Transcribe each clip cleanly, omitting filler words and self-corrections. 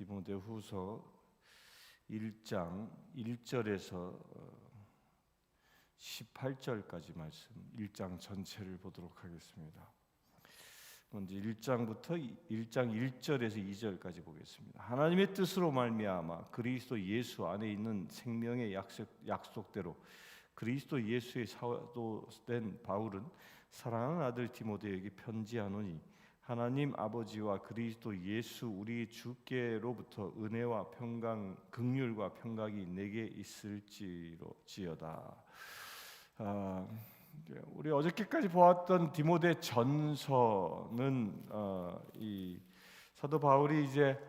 디모데후서 1장 1절에서 18절까지 말씀, 1장 전체를 보도록 하겠습니다. 먼저 1장 1절에서 2절까지 보겠습니다. 하나님의 뜻으로 말미암아 그리스도 예수 안에 있는 생명의 약속대로 그리스도 예수의 사도된 바울은 사랑하는 아들 디모데에게 편지하노니, 하나님 아버지와 그리스도 예수 우리 주께로부터 은혜와 평강, 긍휼과 평강이 내게 있을지어다. 우리 어저께까지 보았던 디모데 전서는 이 사도 바울이 이제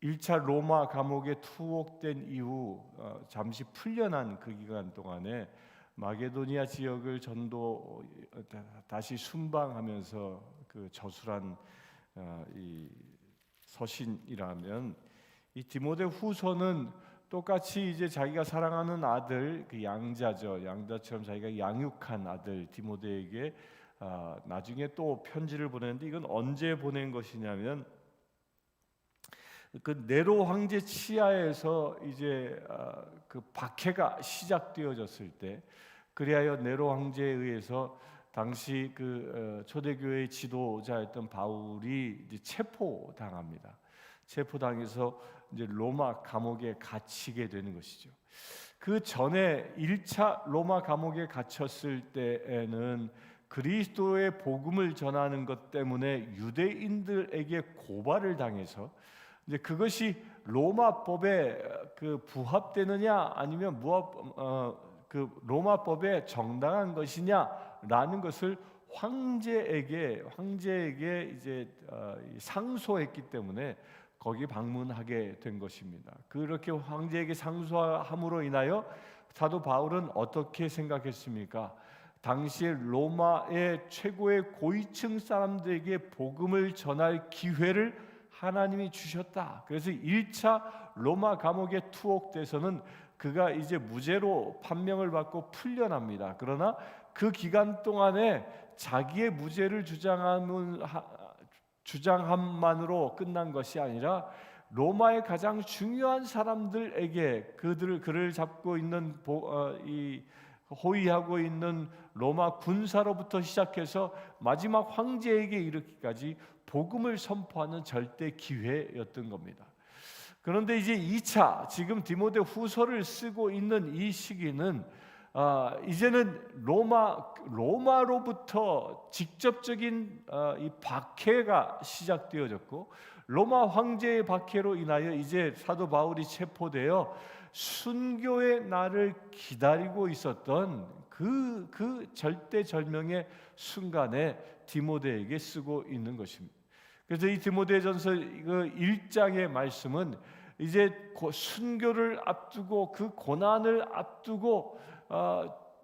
1차 로마 감옥에 투옥된 이후 잠시 풀려난 그 기간 동안에 마게도니아 지역을 전도 다시 순방하면서 그 저술한 이 서신이라면, 이 디모데 후서는 똑같이 이제 자기가 사랑하는 아들, 그 양자처럼 자기가 양육한 아들 디모데에게 나중에 또 편지를 보냈는데, 이건 언제 보낸 것이냐면 그 네로 황제 치하에서 이제 그 박해가 시작되어졌을 때, 그리하여 네로 황제에 의해서 당시 그 초대교회의 지도자였던 바울이 이제 체포당합니다. 체포당해서 이제 로마 감옥에 갇히게 되는 것이죠. 그 전에 1차 로마 감옥에 갇혔을 때에는 그리스도의 복음을 전하는 것 때문에 유대인들에게 고발을 당해서 이제 그것이 로마법에 그 부합되느냐 아니면 그 로마법에 정당한 것이냐라는 것을 황제에게 이제 상소했기 때문에 거기 방문하게 된 것입니다. 그렇게 황제에게 상소함으로 인하여 사도 바울은 어떻게 생각했습니까? 당시에 로마의 최고의 고위층 사람들에게 복음을 전할 기회를 하나님이 주셨다. 그래서 1차 로마 감옥에 투옥돼서는 그가 이제 무죄로 판명을 받고 풀려납니다. 그러나 그 기간 동안에 자기의 무죄를 주장함만으로 끝난 것이 아니라 로마의 가장 중요한 사람들에게 그를 잡고 있는 호위하고 있는 로마 군사로부터 시작해서 마지막 황제에게 이르기까지 복음을 선포하는 절대 기회였던 겁니다. 그런데 이제 2차, 지금 디모데 후서를 쓰고 있는 이 시기는 이제는 로마로부터 직접적인 이 박해가 시작되어졌고, 로마 황제의 박해로 인하여 이제 사도 바울이 체포되어 순교의 날을 기다리고 있었던 그 절대절명의 순간에 디모데에게 쓰고 있는 것입니다. 그래서 이 디모데전서 1장의 말씀은 이제 순교를 앞두고 그 고난을 앞두고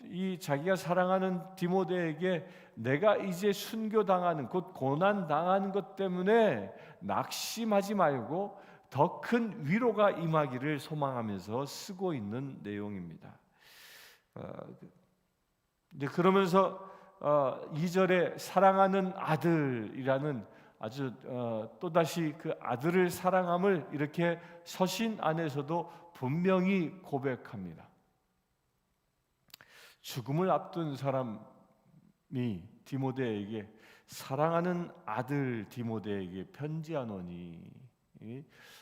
이 자기가 사랑하는 디모데에게 내가 이제 순교당하는, 곧 고난당하는 것 때문에 낙심하지 말고 더 큰 위로가 임하기를 소망하면서 쓰고 있는 내용입니다. 그러면서 2절에 사랑하는 아들이라는 아주 또다시 그 아들을 사랑함을 이렇게 서신 안에서도 분명히 고백합니다. 죽음을 앞둔 사람이 디모데에게 사랑하는 아들 디모데에게 편지하노니,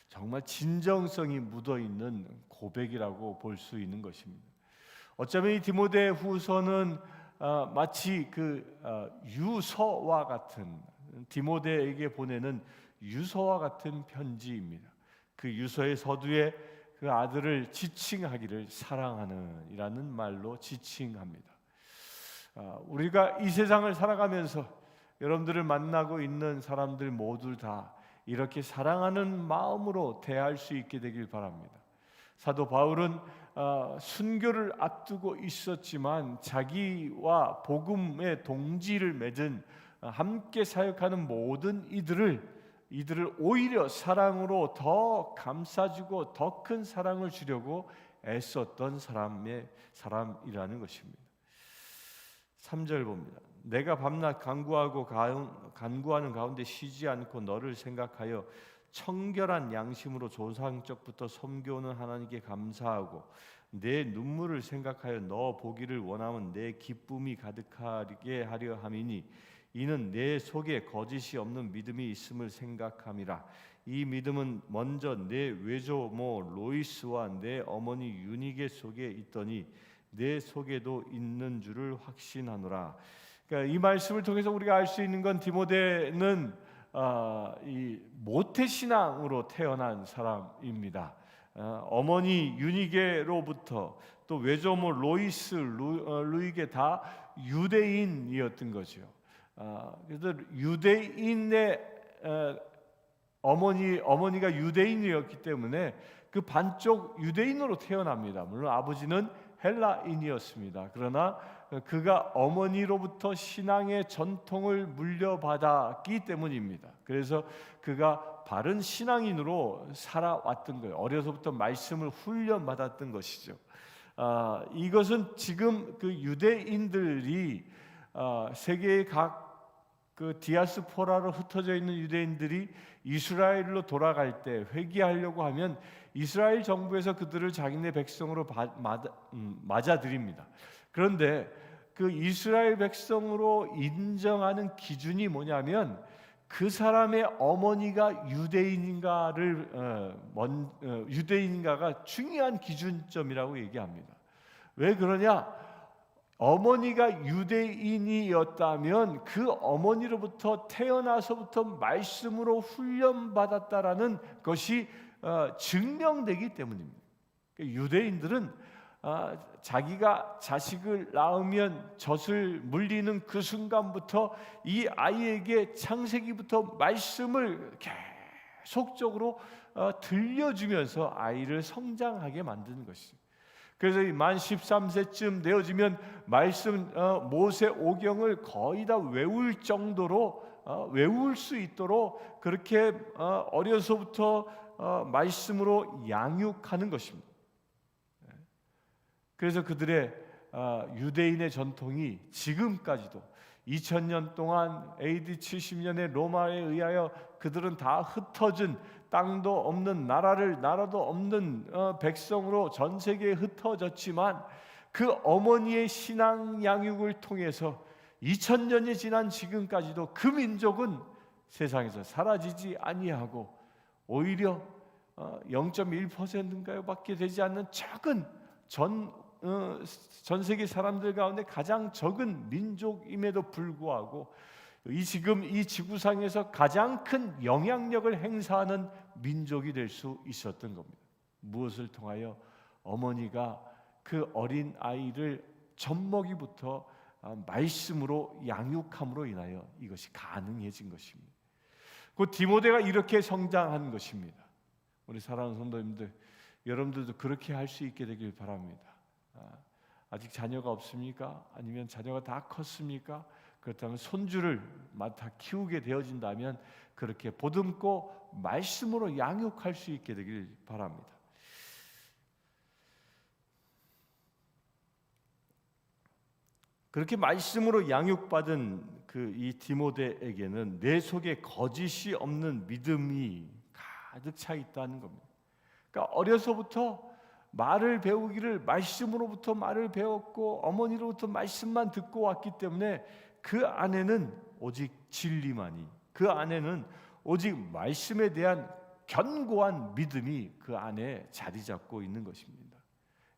정말 진정성이 묻어있는 고백이라고 볼 수 있는 것입니다. 어쩌면 이 디모데 후서는 마치 그 유서와 같은, 디모데에게 보내는 유서와 같은 편지입니다. 그 유서의 서두에 그 아들을 지칭하기를 사랑하는 이라는 말로 지칭합니다. 우리가 이 세상을 살아가면서 여러분들을 만나고 있는 사람들 모두 다 이렇게 사랑하는 마음으로 대할 수 있게 되길 바랍니다. 사도 바울은 순교를 앞두고 있었지만 자기와 복음의 동지를 맺은 함께 사역하는 모든 이들을 오히려 사랑으로 더 감싸주고 더 큰 사랑을 주려고 애썼던 사람이라는 것입니다. 3절 봅니다. 내가 밤낮 간구하는 가운데 쉬지 않고 너를 생각하여 청결한 양심으로 조상적부터 섬겨오는 하나님께 감사하고 내 눈물을 생각하여 너 보기를 원하면 내 기쁨이 가득하게 하려 함이니 이는 내 속에 거짓이 없는 믿음이 있음을 생각함이라. 이 믿음은 먼저 내 외조모 로이스와 내 어머니 유니게 속에 있더니 내 속에도 있는 줄을 확신하노라. 그러니까 이 말씀을 통해서 우리가 알 수 있는 건 디모데는 이 모태 신앙으로 태어난 사람입니다. 어머니 유니게로부터 또 외조모 로이스, 루이게 다 유대인이었던 거죠. 그래서 유대인의 어머니가 유대인이었기 때문에 그 반쪽 유대인으로 태어납니다. 물론 아버지는 헬라인이었습니다. 그러나 그가 어머니로부터 신앙의 전통을 물려받았기 때문입니다. 그래서 그가 바른 신앙인으로 살아왔던 거예요. 어려서부터 말씀을 훈련받았던 것이죠. 이것은 지금 그 유대인들이 세계의 각 그 디아스포라로 흩어져 있는 유대인들이 이스라엘로 돌아갈 때 회개하려고 하면 이스라엘 정부에서 그들을 자기네 백성으로 맞아들입니다. 그런데 그 이스라엘 백성으로 인정하는 기준이 뭐냐면 그 사람의 어머니가 유대인인가가 중요한 기준점이라고 얘기합니다. 왜 그러냐? 어머니가 유대인이었다면 그 어머니로부터 태어나서부터 말씀으로 훈련받았다라는 것이 증명되기 때문입니다. 유대인들은 자기가 자식을 낳으면 젖을 물리는 그 순간부터 이 아이에게 창세기부터 말씀을 계속적으로 들려주면서 아이를 성장하게 만드는 것이죠. 그래서 만 13세쯤 되어지면 말씀 모세 오경을 거의 다 외울 정도로 외울 수 있도록 그렇게 어려서부터 말씀으로 양육하는 것입니다. 그래서 그들의 유대인의 전통이 지금까지도 2000년 동안 AD 70년에 로마에 의하여 그들은 다 흩어진 땅도 없는 나라도 없는 백성으로 전 세계에 흩어졌지만 그 어머니의 신앙 양육을 통해서 2000년이 지난 지금까지도 그 민족은 세상에서 사라지지 아니하고 오히려 0.1%인가요? 밖에 되지 않는 작은 전 세계 사람들 가운데 가장 적은 민족임에도 불구하고 지금 이 지구상에서 가장 큰 영향력을 행사하는 민족이 될 수 있었던 겁니다. 무엇을 통하여? 어머니가 그 어린 아이를 젖먹이부터 말씀으로 양육함으로 인하여 이것이 가능해진 것입니다. 그 디모데가 이렇게 성장한 것입니다. 우리 사랑하는 성도님들, 여러분들도 그렇게 할 수 있게 되길 바랍니다. 아직 자녀가 없습니까? 아니면 자녀가 다 컸습니까? 그렇다면 손주를 맡아 키우게 되어진다면 그렇게 보듬고 말씀으로 양육할 수 있게 되길 바랍니다. 그렇게 말씀으로 양육받은 이 디모데에게는 내 속에 거짓이 없는 믿음이 가득 차 있다는 겁니다. 그러니까 어려서부터 말을 배우기를 말씀으로부터 말을 배웠고 어머니로부터 말씀만 듣고 왔기 때문에 그 안에는 오직 진리만이, 그 안에는 오직 말씀에 대한 견고한 믿음이 그 안에 자리 잡고 있는 것입니다.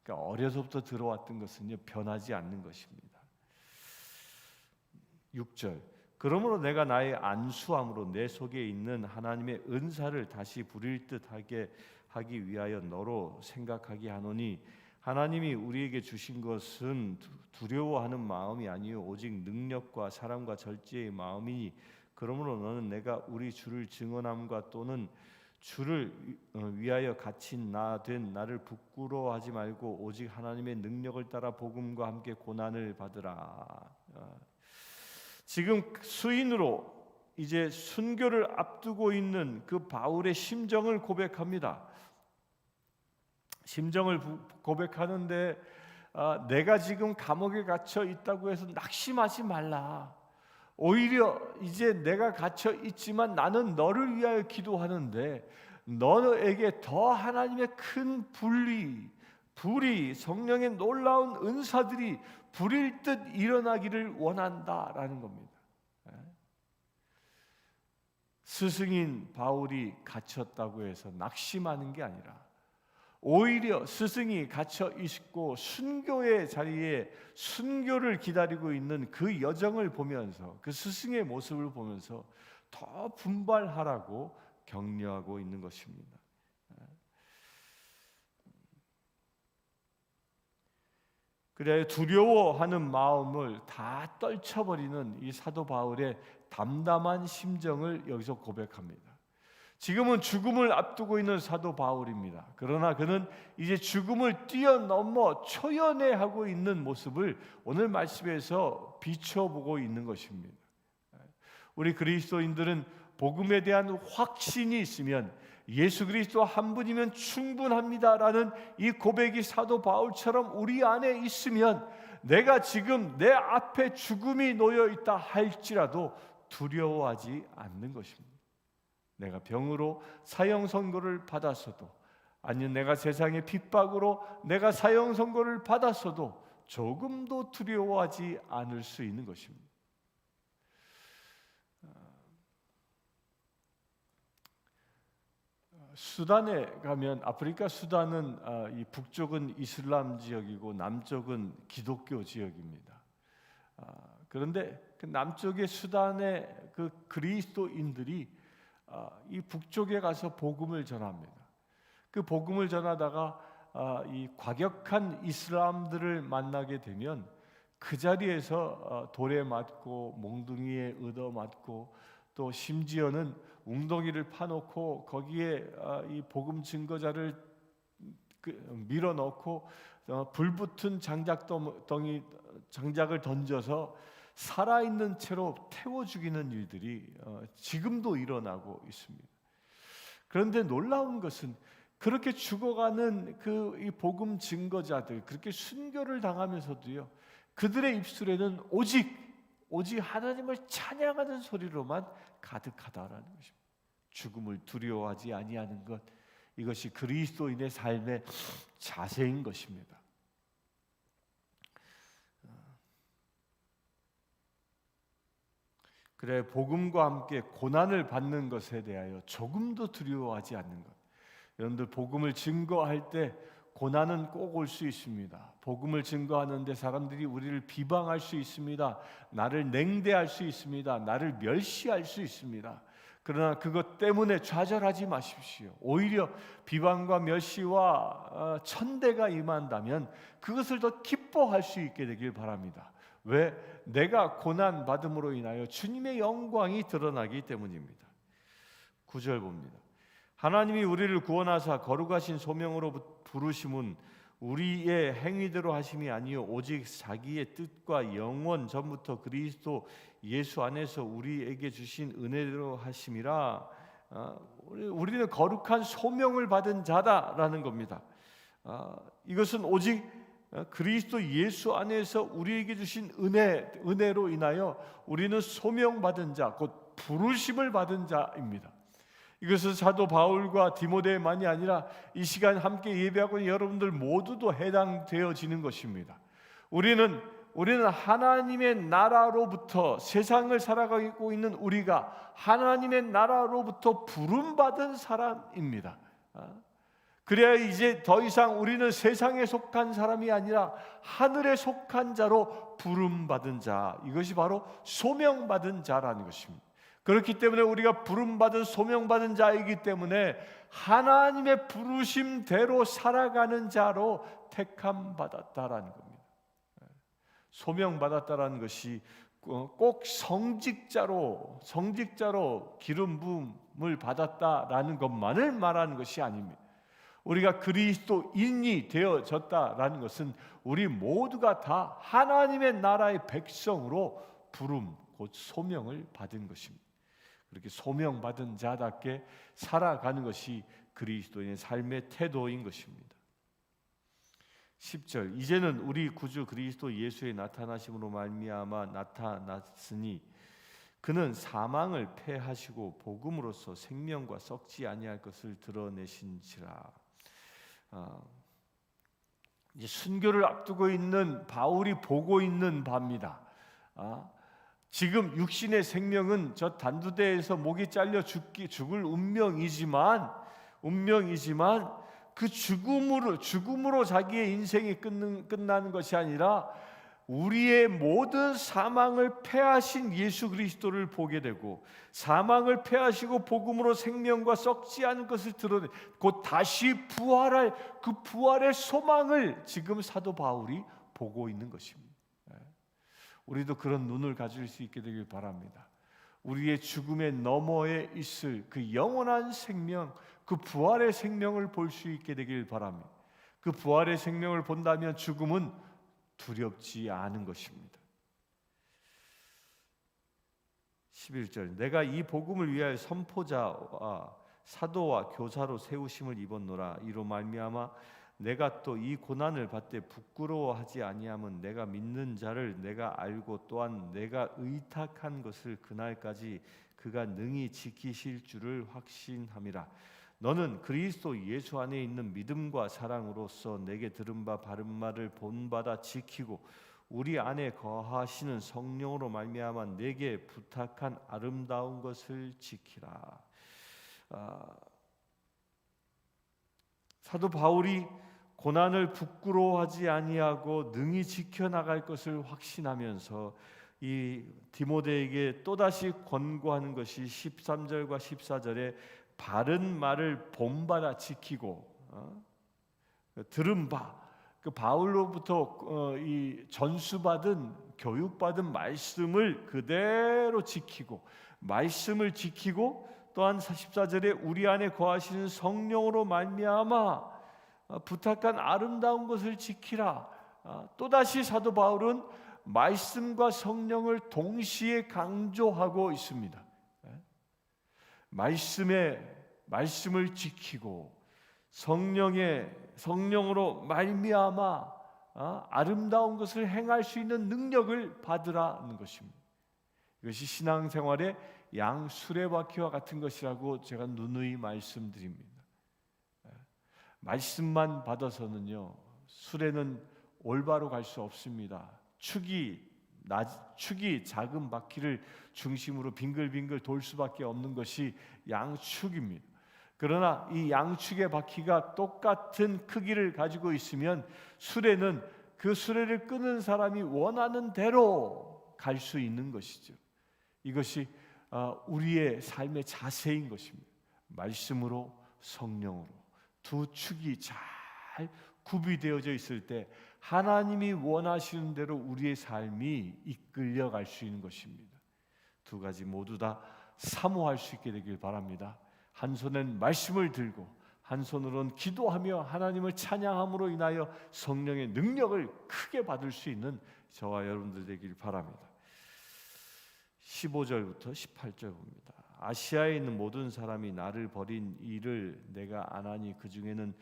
그러니까 어려서부터 들어왔던 것은요, 변하지 않는 것입니다. 6절, 그러므로 내가 나의 안수함으로 내 속에 있는 하나님의 은사를 다시 부릴 듯하게 하기 위하여 너로 생각하게 하노니 하나님이 우리에게 주신 것은 두려워하는 마음이 아니요 오직 능력과 사랑과 절제의 마음이니 그러므로 너는 내가 우리 주를 증언함과 또는 주를 위하여 갇힌 나 된 나를 부끄러워하지 말고 오직 하나님의 능력을 따라 복음과 함께 고난을 받으라. 지금 수인으로 이제 순교를 앞두고 있는 그 바울의 심정을 고백합니다. 심정을 고백하는데 내가 지금 감옥에 갇혀 있다고 해서 낙심하지 말라. 오히려 이제 내가 갇혀 있지만 나는 너를 위하여 기도하는데 너에게 더 하나님의 큰 불이 성령의 놀라운 은사들이 불일 듯 일어나기를 원한다라는 겁니다. 스승인 바울이 갇혔다고 해서 낙심하는 게 아니라 오히려 스승이 갇혀 있고 순교의 자리에 순교를 기다리고 있는 그 여정을 보면서 그 스승의 모습을 보면서 더 분발하라고 격려하고 있는 것입니다. 그래 두려워하는 마음을 다 떨쳐버리는 이 사도 바울의 담담한 심정을 여기서 고백합니다. 지금은 죽음을 앞두고 있는 사도 바울입니다. 그러나 그는 이제 죽음을 뛰어넘어 초연해하고 있는 모습을 오늘 말씀에서 비춰보고 있는 것입니다. 우리 그리스도인들은 복음에 대한 확신이 있으면 예수 그리스도 한 분이면 충분합니다라는 이 고백이 사도 바울처럼 우리 안에 있으면 내가 지금 내 앞에 죽음이 놓여 있다 할지라도 두려워하지 않는 것입니다. 내가 병으로 사형 선고를 받았어도 아니면 내가 세상의 핍박으로 내가 사형 선고를 받았어도 조금도 두려워하지 않을 수 있는 것입니다. 수단에 가면 아프리카 수단은 이 북쪽은 이슬람 지역이고 남쪽은 기독교 지역입니다. 그런데 그 남쪽의 수단의 그 그리스도인들이 이 북쪽에 가서 복음을 전합니다. 그 복음을 전하다가 이 과격한 이슬람들을 만나게 되면 그 자리에서 돌에 맞고 몽둥이에 얻어맞고 또 심지어는 웅덩이를 파놓고 거기에 이 복음 증거자를 밀어넣고 불붙은 장작을 던져서 살아있는 채로 태워 죽이는 일들이 지금도 일어나고 있습니다. 그런데 놀라운 것은 그렇게 죽어가는 이 복음 증거자들, 그렇게 순교를 당하면서도요, 그들의 입술에는 오직 하나님을 찬양하는 소리로만 가득하다라는 것입니다. 죽음을 두려워하지 아니하는 것, 이것이 그리스도인의 삶의 자세인 것입니다. 그래 복음과 함께 고난을 받는 것에 대하여 조금도 두려워하지 않는 것. 여러분들 복음을 증거할 때 고난은 꼭 올 수 있습니다. 복음을 증거하는데 사람들이 우리를 비방할 수 있습니다. 나를 냉대할 수 있습니다. 나를 멸시할 수 있습니다. 그러나 그것 때문에 좌절하지 마십시오. 오히려 비방과 멸시와 천대가 임한다면 그것을 더 기뻐할 수 있게 되길 바랍니다. 왜? 내가 고난 받음으로 인하여 주님의 영광이 드러나기 때문입니다. 9절 봅니다. 하나님이 우리를 구원하사 거룩하신 소명으로 부르심은 우리의 행위대로 하심이 아니요 오직 자기의 뜻과 영원 전부터 그리스도 예수 안에서 우리에게 주신 은혜대로 하심이라. 우리는 거룩한 소명을 받은 자다라는 겁니다. 이것은 오직 그리스도 예수 안에서 우리에게 주신 은혜로 인하여 우리는 소명받은 자, 곧 부르심을 받은 자입니다. 이것은 사도 바울과 디모데만이 아니라 이 시간 함께 예배하고 있는 여러분들 모두도 해당되어지는 것입니다. 우리는 하나님의 나라로부터 세상을 살아가고 있는 우리가 하나님의 나라로부터 부름받은 사람입니다. 그래야 이제 더 이상 우리는 세상에 속한 사람이 아니라 하늘에 속한 자로 부름받은 자, 이것이 바로 소명받은 자라는 것입니다. 그렇기 때문에 우리가 부름받은 소명받은 자이기 때문에 하나님의 부르심대로 살아가는 자로 택함받았다라는 겁니다. 소명받았다라는 것이 꼭 성직자로 기름 부음을 받았다라는 것만을 말하는 것이 아닙니다. 우리가 그리스도인이 되어졌다라는 것은 우리 모두가 다 하나님의 나라의 백성으로 부름, 곧 소명을 받은 것입니다. 그렇게 소명받은 자답게 살아가는 것이 그리스도인의 삶의 태도인 것입니다. 10절 이제는 우리 구주 그리스도 예수의 나타나심으로 말미암아 나타났으니 그는 사망을 패하시고 복음으로써 생명과 썩지 아니할 것을 드러내신지라. 이제 순교를 앞두고 있는 바울이 보고 있는 바입니다. 지금 육신의 생명은 저 단두대에서 목이 잘려 죽을 운명이지만 그 죽음으로 자기의 인생이 끝나는 것이 아니라 우리의 모든 사망을 패하신 예수 그리스도를 보게 되고, 사망을 패하시고 복음으로 생명과 썩지 않은 것을 드러내 곧 다시 부활할 그 부활의 소망을 지금 사도 바울이 보고 있는 것입니다. 우리도 그런 눈을 가질 수 있게 되길 바랍니다. 우리의 죽음의 너머에 있을 그 영원한 생명, 그 부활의 생명을 볼 수 있게 되길 바랍니다. 그 부활의 생명을 본다면 죽음은 두렵지 않은 것입니다. 11절, 내가 이 복음을 위하여 선포자와 사도와 교사로 세우심을 입었노라. 이로 말미암아 내가 또 이 고난을 받되 부끄러워하지 아니함은 내가 믿는 자를 내가 알고 또한 내가 의탁한 것을 그날까지 그가 능히 지키실 줄을 확신함이라. 너는 그리스도 예수 안에 있는 믿음과 사랑으로서 내게 들은 바 바른 말을 본받아 지키고 우리 안에 거하시는 성령으로 말미암아 내게 부탁한 아름다운 것을 지키라. 사도 바울이 고난을 부끄러워하지 아니하고 능히 지켜나갈 것을 확신하면서 이 디모데에게 또다시 권고하는 것이 13절과 14절에 바른 말을 본받아 지키고 들은 바, 그 바울로부터 이 전수받은 교육받은 말씀을 그대로 지키고, 말씀을 지키고 또한 14절에 우리 안에 거하시는 성령으로 말미암아 부탁한 아름다운 것을 지키라. 또다시 사도 바울은 말씀과 성령을 동시에 강조하고 있습니다. 말씀을 지키고 성령으로 말미암아 아름다운 것을 행할 수 있는 능력을 받으라는 것입니다. 이것이 신앙생활의 양 수레바퀴와 같은 것이라고 제가 누누이 말씀드립니다. 말씀만 받아서는요, 수레는 올바로 갈 수 없습니다. 축이 작은 바퀴를 중심으로 빙글빙글 돌 수밖에 없는 것이 양축입니다. 그러나 이 양축의 바퀴가 똑같은 크기를 가지고 있으면 수레는 그 수레를 끄는 사람이 원하는 대로 갈 수 있는 것이죠. 이것이 우리의 삶의 자세인 것입니다. 말씀으로 성령으로 두 축이 잘 구비되어져 있을 때 하나님이 원하시는 대로 우리의 삶이 이끌려갈 수 있는 것입니다. 두 가지 모두 다 사모할 수 있게 되길 바랍니다. 한 손엔 말씀을 들고 한 손으로는 기도하며 하나님을 찬양함으로 인하여 성령의 능력을 크게 받을 수 있는 저와 여러분들 되길 바랍니다. 15절부터 18절 봅니다. 아시아에 있는 모든 사람이 나를 버린 일을 내가 아나니 그 중에는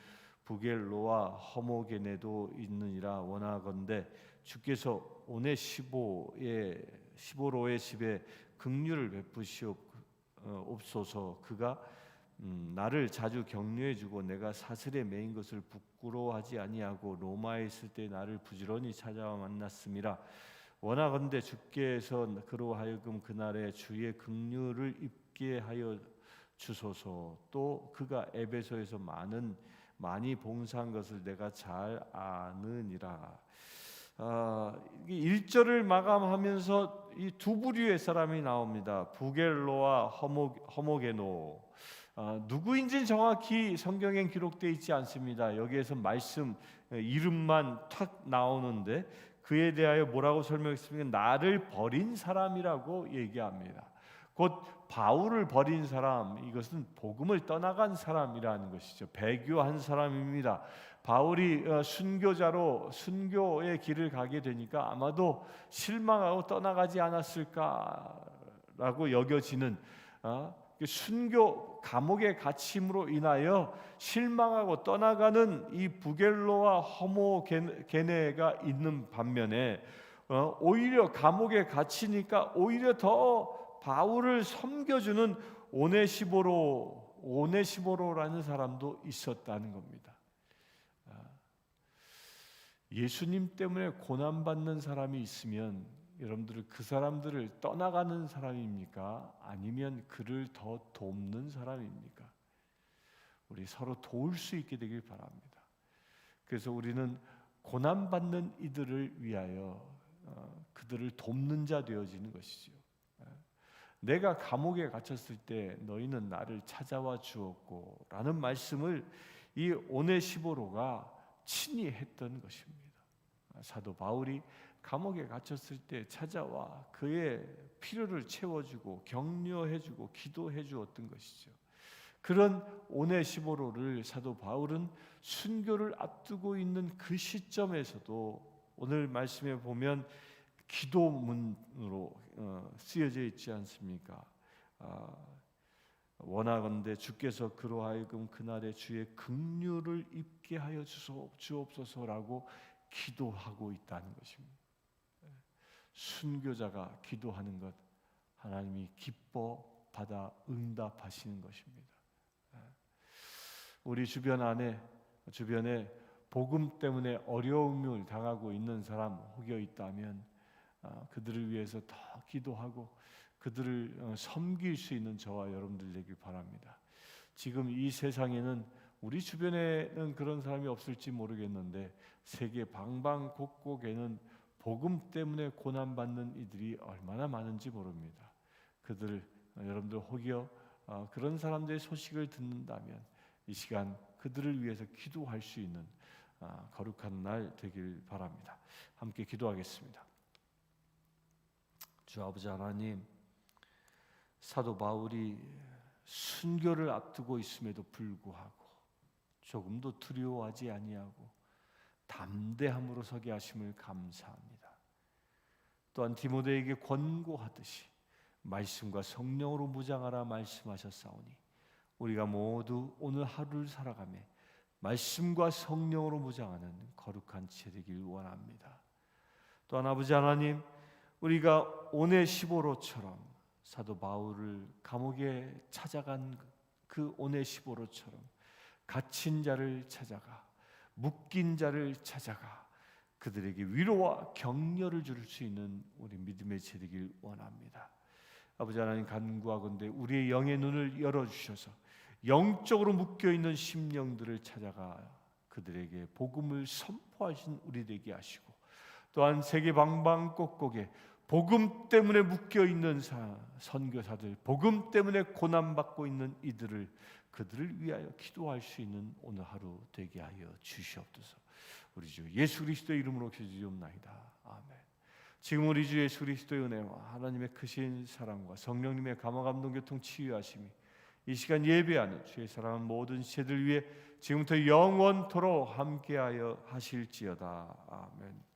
부겔로와 허모게네도 있느니라. 원하건대 주께서 오네시보로의 집에 긍휼을 베푸시옵소서. 그가 나를 자주 격려해주고 내가 사슬에 매인 것을 부끄러워하지 아니하고 로마에 있을 때 나를 부지런히 찾아와 만났음이라. 원하건대 주께서 그로 하여금 그날에 주의 긍휼을 입게 하여 주소서. 또 그가 에베소에서 많이 봉사한 것을 내가 잘 아느니라. 1절을 마감하면서 이 두 부류의 사람이 나옵니다. 부겔로와 허모게노. 누구인지 정확히 성경엔 기록되어 있지 않습니다. 여기에서 말씀 이름만 탁 나오는데 그에 대하여 뭐라고 설명했습니까? 나를 버린 사람이라고 얘기합니다. 곧 바울을 버린 사람, 이것은 복음을 떠나간 사람이라는 것이죠. 배교한 사람입니다. 바울이 순교자로 순교의 길을 가게 되니까 아마도 실망하고 떠나가지 않았을까라고 여겨지는 순교 감옥에 갇힘으로 인하여 실망하고 떠나가는 이 부겔로와 허모게네가 있는 반면에 오히려 감옥에 갇히니까 오히려 더 바울을 섬겨주는 오네시모로라는 사람도 있었다는 겁니다. 예수님 때문에 고난받는 사람이 있으면 여러분들 그 사람들을 떠나가는 사람입니까? 아니면 그를 더 돕는 사람입니까? 우리 서로 도울 수 있게 되길 바랍니다. 그래서 우리는 고난받는 이들을 위하여 그들을 돕는 자 되어지는 것이죠. 내가 감옥에 갇혔을 때 너희는 나를 찾아와 주었고 라는 말씀을 이 오네시모로가 친히 했던 것입니다. 사도 바울이 감옥에 갇혔을 때 찾아와 그의 필요를 채워주고 격려해주고 기도해주었던 것이죠. 그런 오네시모로를 사도 바울은 순교를 앞두고 있는 그 시점에서도 오늘 말씀에 보면 기도문으로 쓰여져 있지 않습니까? 원하건대 주께서 그로 하여금 그날에 주의 긍휼을 입게 하여 주옵소서라고 기도하고 있다는 것입니다. 순교자가 기도하는 것 하나님이 기뻐 받아 응답하시는 것입니다. 우리 주변에 복음 때문에 어려움을 당하고 있는 사람 혹여 있다면 그들을 위해서 더 기도하고 그들을 섬길 수 있는 저와 여러분들 되길 바랍니다. 지금 이 세상에는 우리 주변에는 그런 사람이 없을지 모르겠는데 세계 방방곡곡에는 복음 때문에 고난받는 이들이 얼마나 많은지 모릅니다. 여러분들 혹여 그런 사람들의 소식을 듣는다면 이 시간 그들을 위해서 기도할 수 있는 거룩한 날 되길 바랍니다. 함께 기도하겠습니다. 주 아버지 하나님, 사도 바울이 순교를 앞두고 있음에도 불구하고 조금도 두려워하지 아니하고 담대함으로 서게 하심을 감사합니다. 또한 디모데에게 권고하듯이 말씀과 성령으로 무장하라 말씀하셨사오니 우리가 모두 오늘 하루를 살아가며 말씀과 성령으로 무장하는 거룩한 지혜 되길 원합니다. 또한 아버지 하나님, 우리가 오네시모로처럼 사도 바울을 감옥에 찾아간 그 오네시모로처럼 갇힌 자를 찾아가 묶인 자를 찾아가 그들에게 위로와 격려를 줄 수 있는 우리 믿음의 지혜 되길 원합니다. 아버지 하나님, 간구하건대 우리의 영의 눈을 열어주셔서 영적으로 묶여있는 심령들을 찾아가 그들에게 복음을 선포하신 우리 되게 하시고 또한 세계 방방곡곡에 복음 때문에 묶여있는 선교사들, 복음 때문에 고난받고 있는 그들을 위하여 기도할 수 있는 오늘 하루 되게 하여 주시옵소서. 우리 주 예수 그리스도의 이름으로 기도드리옵나이다. 아멘. 지금 우리 주 예수 그리스도의 은혜와 하나님의 크신 사랑과 성령님의 감화 감동 교통 치유하심이 이 시간 예배하는 주의 사랑하는 모든 지체들 위해 지금부터 영원토록 함께하여 하실지어다. 아멘.